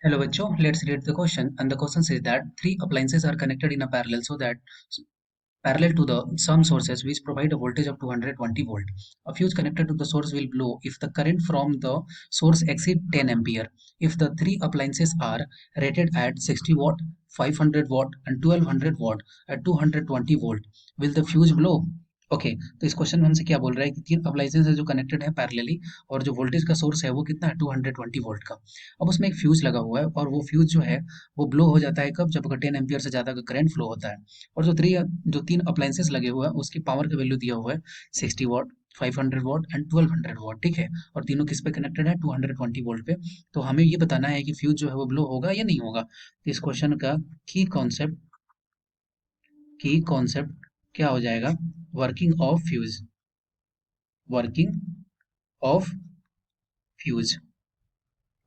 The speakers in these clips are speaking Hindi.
Hello, bachcho. Let's read the question. And the question says that three appliances are connected in a parallel so that parallel to the some sources which provide a voltage of 220 volt. A fuse connected to the source will blow if the current from the source exceed 10 ampere. If the three appliances are rated at 60 watt, 500 watt and 1200 watt at 220 volt, will the fuse blow? Okay तो इस क्वेश्चन में हमसे क्या बोल रहा है कि तीन अप्लाइंसेस है जो कनेक्टेड है पैरेलली और जो वोल्टेज का सोर्स है वो कितना है 220 वोल्ट का। अब उसमें एक फ्यूज लगा हुआ है और वो फ्यूज जो है वो ब्लो हो जाता है कब, जब अगर 10 एम्पियर से ज्यादा का करंट फ्लो होता है। और जो तीन अप्लायंसेस लगे हुए हैं उसकी पावर का वैल्यू दिया हुआ है 60 वॉट, 500 वॉट एंड 1200 वॉट, ठीक है। और तीनों किस पे कनेक्टेड है 220 वोल्ट पे। तो हमें ये बताना है कि फ्यूज जो है वो ब्लो होगा या नहीं होगा। तो इस क्वेश्चन का की कॉन्सेप्ट की कॉन्सेप्ट क्या हो जाएगा, working of fuse, working of fuse.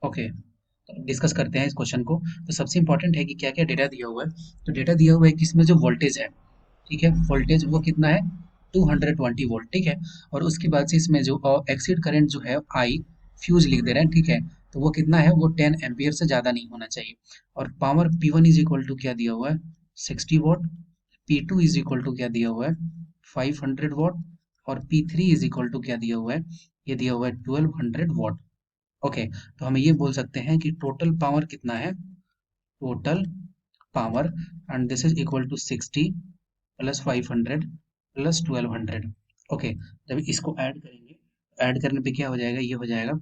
Okay, discuss करते हैं इस क्वेश्चन को। तो सबसे इंपॉर्टेंट है कि क्या क्या डेटा दिया हुआ है। तो डेटा दिया हुआ है कि इसमें जो वोल्टेज है, ठीक है, वोल्टेज वो कितना है 220 वोल्ट, ठीक है। और उसके बाद से इसमें जो एक्सिड करंट जो है आई फ्यूज लिख दे रहे हैं, ठीक है। तो वो कितना है, वो 10 एम्पियर से ज़्यादा नहीं होना चाहिए। और power P1 is equal to क्या दिया हुआ है 60 what, P2 is equal to क्या दिया हुआ है 500 वॉट और P3 इज इक्वल टू क्या दिया हुआ है, ये दिया हुआ है 1200 वॉट। ओके, तो हम ये बोल सकते हैं कि टोटल पावर कितना है, total power, and this is equal to 60 plus 500 plus 1200। Okay, जब इसको ऐड करेंगे, ऐड करने पे क्या हो जाएगा, ये हो जाएगा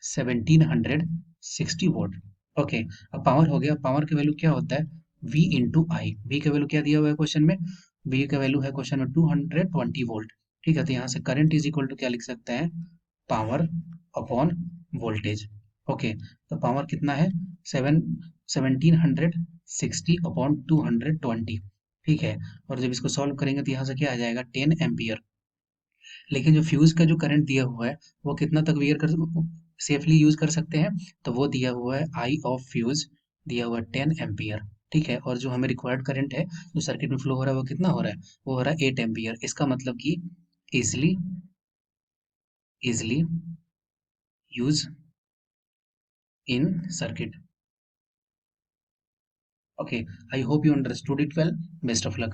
1760 वोल्ट। ओके, अब पावर हो गया। पावर का वैल्यू क्या होता है V इंटू आई। वी का वैल्यू क्या दिया हुआ है क्वेश्चन में, V का वैल्यू है क्वेश्चन में 220 वोल्ट, ठीक है। तो यहाँ से करंट इज इक्वल टू क्या लिख सकते हैं, पावर अपॉन वोल्टेज। ओके, तो पावर कितना है 1760 अपॉन 220, ठीक है। और जब इसको सॉल्व करेंगे तो यहाँ से क्या आ जाएगा 10 एम्पियर। लेकिन जो फ्यूज का जो करंट दिया हुआ है वो कितना तक वियर कर सेफली यूज कर सकते हैं, तो वो दिया हुआ है आई ऑफ फ्यूज, दिया हुआ है 10 एम्पियर, ठीक है। और जो हमें रिक्वायर्ड करंट है जो सर्किट में फ्लो हो रहा है वो कितना हो रहा है, वो हो रहा है 8 एम्पियर। इसका मतलब कि easily easily use in circuit. Okay, I hope you understood it well. Best of luck.